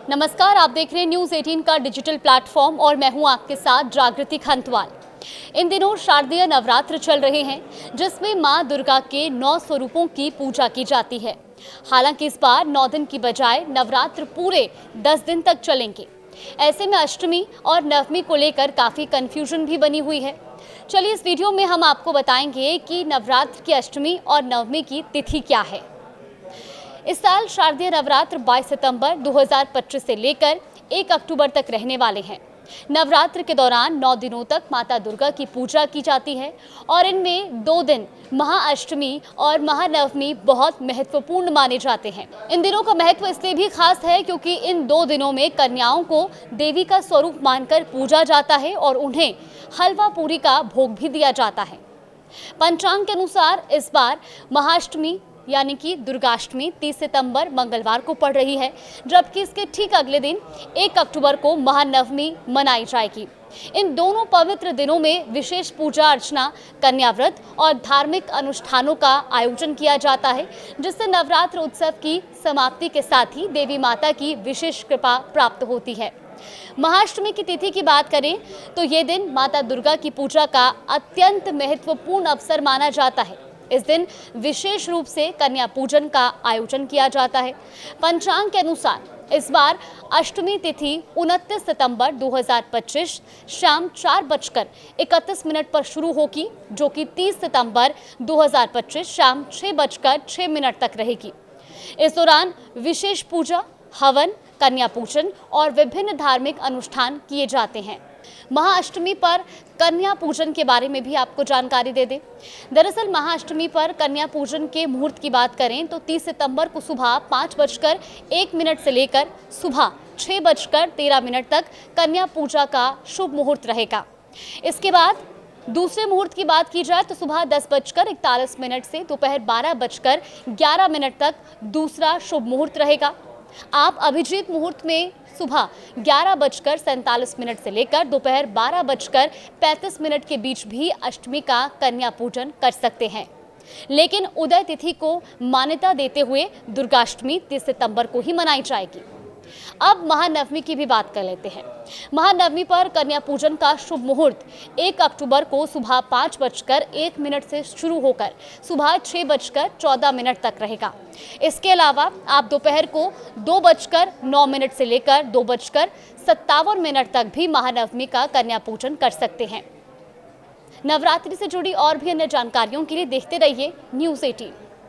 नमस्कार, आप देख रहे हैं न्यूज़ 18 का डिजिटल प्लेटफॉर्म और मैं हूं आपके साथ जागृति खंतवाल। इन दिनों शारदीय नवरात्र चल रहे हैं जिसमें मां दुर्गा के 9 स्वरूपों की पूजा की जाती है। हालांकि इस बार 9 दिन की बजाय नवरात्र पूरे 10 दिन तक चलेंगे। ऐसे में अष्टमी और नवमी को लेकर काफ़ी कन्फ्यूजन भी बनी हुई है। चलिए इस वीडियो में हम आपको बताएंगे कि नवरात्र की अष्टमी और नवमी की तिथि क्या है। इस साल शारदीय नवरात्र 22 सितंबर 2025 से लेकर 1 अक्टूबर तक रहने वाले हैं। नवरात्र के दौरान 9 दिनों तक माता दुर्गा की पूजा की जाती है और इनमें 2 दिन महाअष्टमी और महानवमी बहुत महत्वपूर्ण माने जाते हैं। इन दिनों का महत्व इसलिए भी खास है क्योंकि इन 2 दिनों में कन्याओं को देवी का स्वरूप मानकर पूजा जाता है और उन्हें हलवा पूरी का भोग भी दिया जाता है। पंचांग के अनुसार इस बार महाअष्टमी यानी कि दुर्गाष्टमी 30 सितंबर मंगलवार को पड़ रही है, जबकि इसके ठीक अगले दिन 1 अक्टूबर को महानवमी मनाई जाएगी। इन दोनों पवित्र दिनों में विशेष पूजा अर्चना, कन्या व्रत और धार्मिक अनुष्ठानों का आयोजन किया जाता है, जिससे नवरात्र उत्सव की समाप्ति के साथ ही देवी माता की विशेष कृपा प्राप्त होती है। महाअष्टमी की तिथि की बात करें तो ये दिन माता दुर्गा की पूजा का अत्यंत महत्वपूर्ण अवसर माना जाता है। इस दिन विशेष रूप से कन्या पूजन का आयोजन किया जाता है। पंचांग के अनुसार इस बार अष्टमी तिथि 29 सितंबर 2025 शाम 4:31 पर शुरू होगी, जो कि 30 सितंबर 2025 शाम 6:06 तक रहेगी। इस दौरान विशेष पूजा, हवन, कन्या पूजन और विभिन्न धार्मिक अनुष्ठान किए जाते हैं। महाअष्टमी पर कन्या पूजन के बारे में भी आपको जानकारी दे दें। दरअसल महाअष्टमी पर कन्या पूजन के मुहूर्त की बात करें तो 30 सितंबर को सुबह 5:01 से लेकर सुबह 6:13 तक कन्या पूजा का शुभ मुहूर्त रहेगा। इसके बाद दूसरे मुहूर्त की बात की जाए तो सुबह 10:41 से दोपहर 12:11 तक दूसरा शुभ मुहूर्त रहेगा। आप अभिजीत मुहूर्त में सुबह 11:47 से लेकर दोपहर 12:35 के बीच भी अष्टमी का कन्या पूजन कर सकते हैं, लेकिन उदय तिथि को मान्यता देते हुए दुर्गाष्टमी 30 सितंबर को ही मनाई जाएगी। अब महानवमी की भी बात कर लेते हैं। महानवमी पर कन्या पूजन का शुभ मुहूर्त 1 अक्टूबर को सुबह 5:01 से शुरू होकर सुबह 6:14 तक रहेगा। इसके अलावा आप दोपहर को 2:09 से लेकर 2:57 तक भी महानवमी का कन्या पूजन कर सकते हैं। नवरात्रि से जुड़ी और भी अन्य जानकारियों के लिए देखते रहिए न्यूज़ 18।